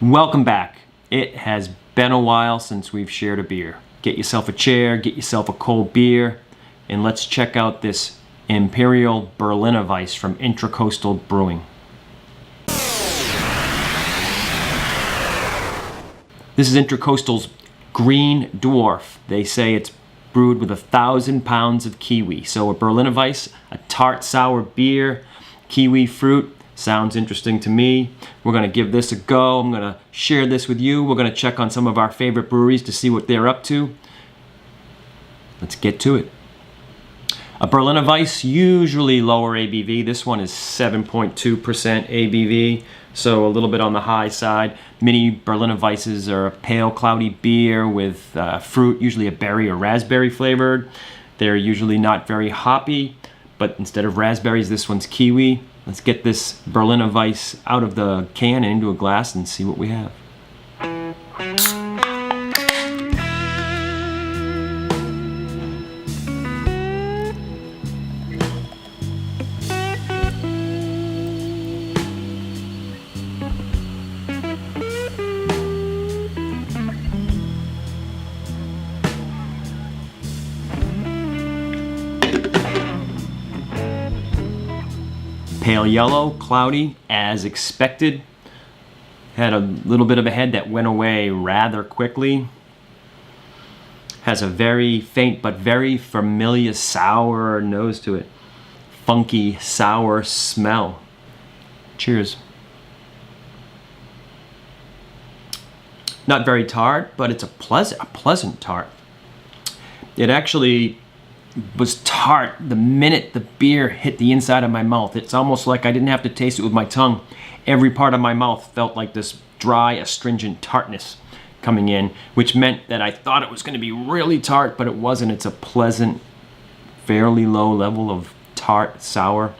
Welcome back. It has been a while since we've shared a beer. Get yourself a chair, get yourself a cold beer, and let's check out this Imperial Berliner Weisse from Intracoastal Brewing. This is Intracoastal's Green Dwarf. They say it's brewed with 1,000 pounds of kiwi. So a Berliner Weisse, a tart sour beer, kiwi fruit. Sounds interesting to me. We're gonna give this a go. I'm gonna share this with you. We're gonna check on some of our favorite breweries to see what they're up to. Let's get to it. A Berliner Weisse, usually lower ABV. This one is 7.2% ABV, so a little bit on the high side. Many Berliner Weisses are a pale, cloudy beer with fruit, usually a berry or raspberry flavored. They're usually not very hoppy, but instead of raspberries, this one's kiwi. Let's get this Berliner Weisse out of the can and into a glass and see what we have. Pale yellow, cloudy, as expected. Had a little bit of a head that went away rather quickly. Has a very faint but very familiar sour nose to it. Funky, sour smell. Cheers. Not very tart, but it's a pleasant tart. It actually was tart the minute the beer hit the inside of my mouth. It's almost like I didn't have to taste it with my tongue. Every part of my mouth felt like this dry, astringent tartness coming in, which meant that I thought it was going to be really tart, but it wasn't. It's a pleasant, fairly low level of tart, sour.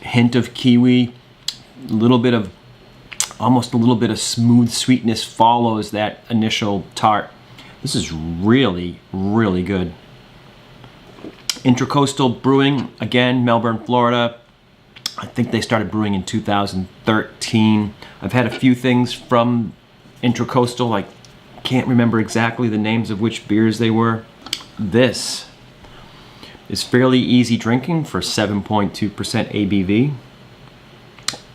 Hint of kiwi, almost a little bit of smooth sweetness follows that initial tart. This is really, really good. Intracoastal Brewing, again, Melbourne, Florida. I think they started brewing in 2013. I've had a few things from Intracoastal. I can't remember exactly the names of which beers they were. This is fairly easy drinking for 7.2% ABV.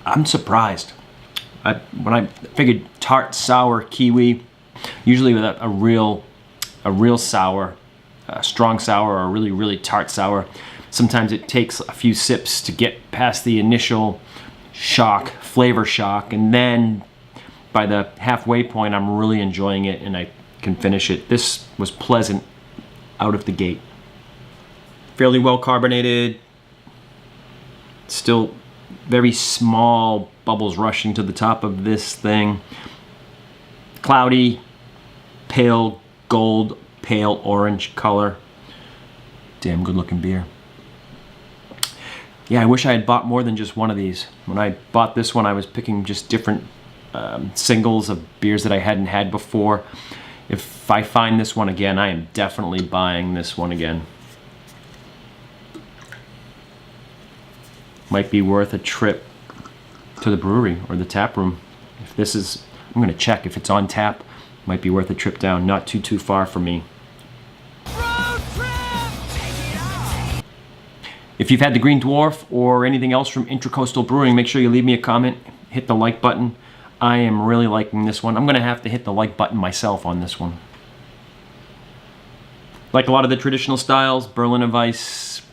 I'm surprised. When I figured tart, sour, kiwi, usually with a real sour, strong sour or really, really tart sour. Sometimes it takes a few sips to get past the initial shock, flavor shock, and then by the halfway point, I'm really enjoying it and I can finish it. This was pleasant out of the gate. Fairly well carbonated, still very small bubbles rushing to the top of this thing. Cloudy, pale gold, pale orange color. Damn good looking beer. Yeah, I wish I had bought more than just one of these. When I bought this one, I was picking just different singles of beers that I hadn't had before. If I find this one again, I am definitely buying this one again. Might be worth a trip to the brewery or the tap room. If this is, I'm gonna check if it's on tap. Might be worth a trip down, not too far from me. If you've had the Green Dwarf or anything else from Intracoastal Brewing, make sure you leave me a comment, hit the like button. I am really liking this one. I'm gonna have to hit the like button myself on this one. Like a lot of the traditional styles, Berliner Weisse,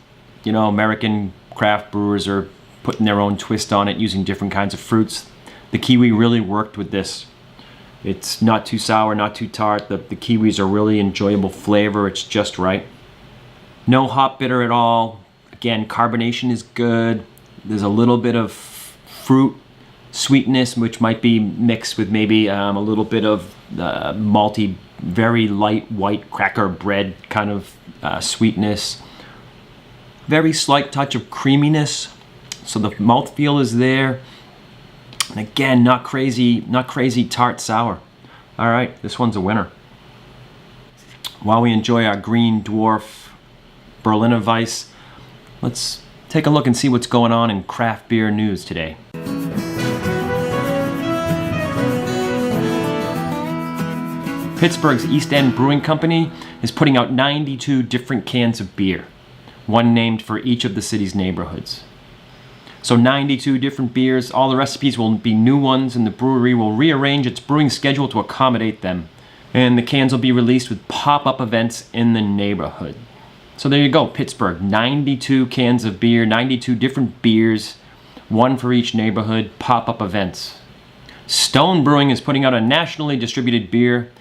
you know, American craft brewers are putting their own twist on it using different kinds of fruits. The kiwi really worked with this. It's not too sour, not too tart. The kiwis are really enjoyable flavor. It's just right. No hop bitter at all. Again, carbonation is good. There's a little bit of fruit sweetness, which might be mixed with maybe a little bit of malty, very light white cracker bread kind of sweetness. Very slight touch of creaminess. So the mouthfeel is there. And again, not crazy tart sour. All right, this one's a winner. While we enjoy our Green Dwarf Berliner Weisse, let's take a look and see what's going on in craft beer news today. Pittsburgh's East End Brewing Company is putting out 92 different cans of beer, one named for each of the city's neighborhoods. So 92 different beers, all the recipes will be new ones, and the brewery will rearrange its brewing schedule to accommodate them. And the cans will be released with pop-up events in the neighborhood. So there you go, Pittsburgh, 92 cans of beer, 92 different beers, one for each neighborhood, pop-up events. Stone Brewing is putting out a nationally distributed beer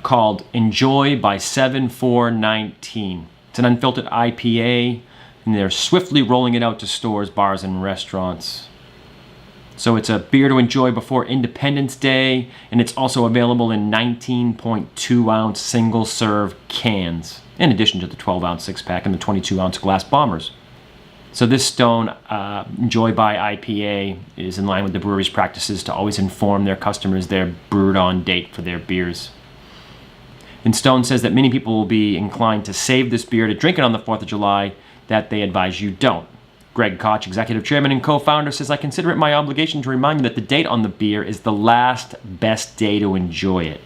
called Enjoy by 7419. It's an unfiltered IPA, and they're swiftly rolling it out to stores, bars, and restaurants. So it's a beer to enjoy before Independence Day, and it's also available in 19.2-ounce single-serve cans, in addition to the 12-ounce six-pack and the 22-ounce glass bombers. So this Stone Enjoy by IPA is in line with the brewery's practices to always inform their customers their brewed-on date for their beers. And Stone says that many people will be inclined to save this beer to drink it on the 4th of July, that they advise you don't. Greg Koch, executive chairman and co-founder, says, "I consider it my obligation to remind you that the date on the beer is the last best day to enjoy it."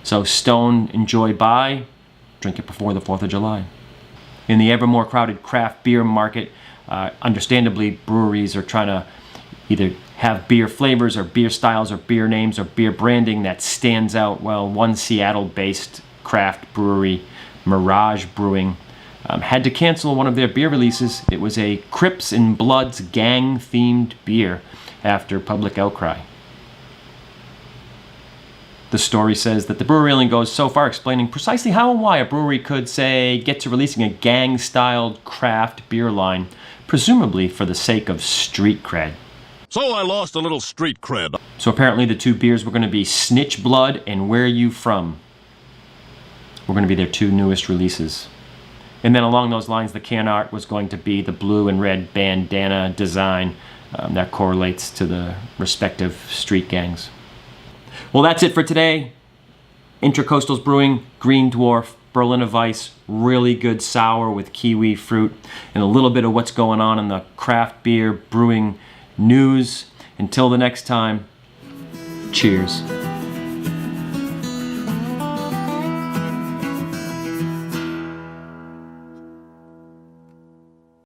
So Stone Enjoy by, drink it before the 4th of July. In the ever more crowded craft beer market, understandably, breweries are trying to either have beer flavors or beer styles or beer names or beer branding that stands out. Well, one Seattle-based craft brewery, MIrage Brewing, had to cancel one of their beer releases. It was a Crips and Bloods gang-themed beer after public outcry. The story says that the brewery only goes so far explaining precisely how and why a brewery could, say, get to releasing a gang-styled craft beer line, presumably for the sake of street cred. So I lost a little street cred. So apparently the two beers were going to be Snitch Blood and Where You From. Were going to be their two newest releases. And then along those lines, the can art was going to be the blue and red bandana design that correlates to the respective street gangs. Well, that's it for today. Intracoastal's Brewing, Green Dwarf, Berliner Weisse, really good sour with kiwi fruit, and a little bit of what's going on in the craft beer brewing news. Until the next time, cheers.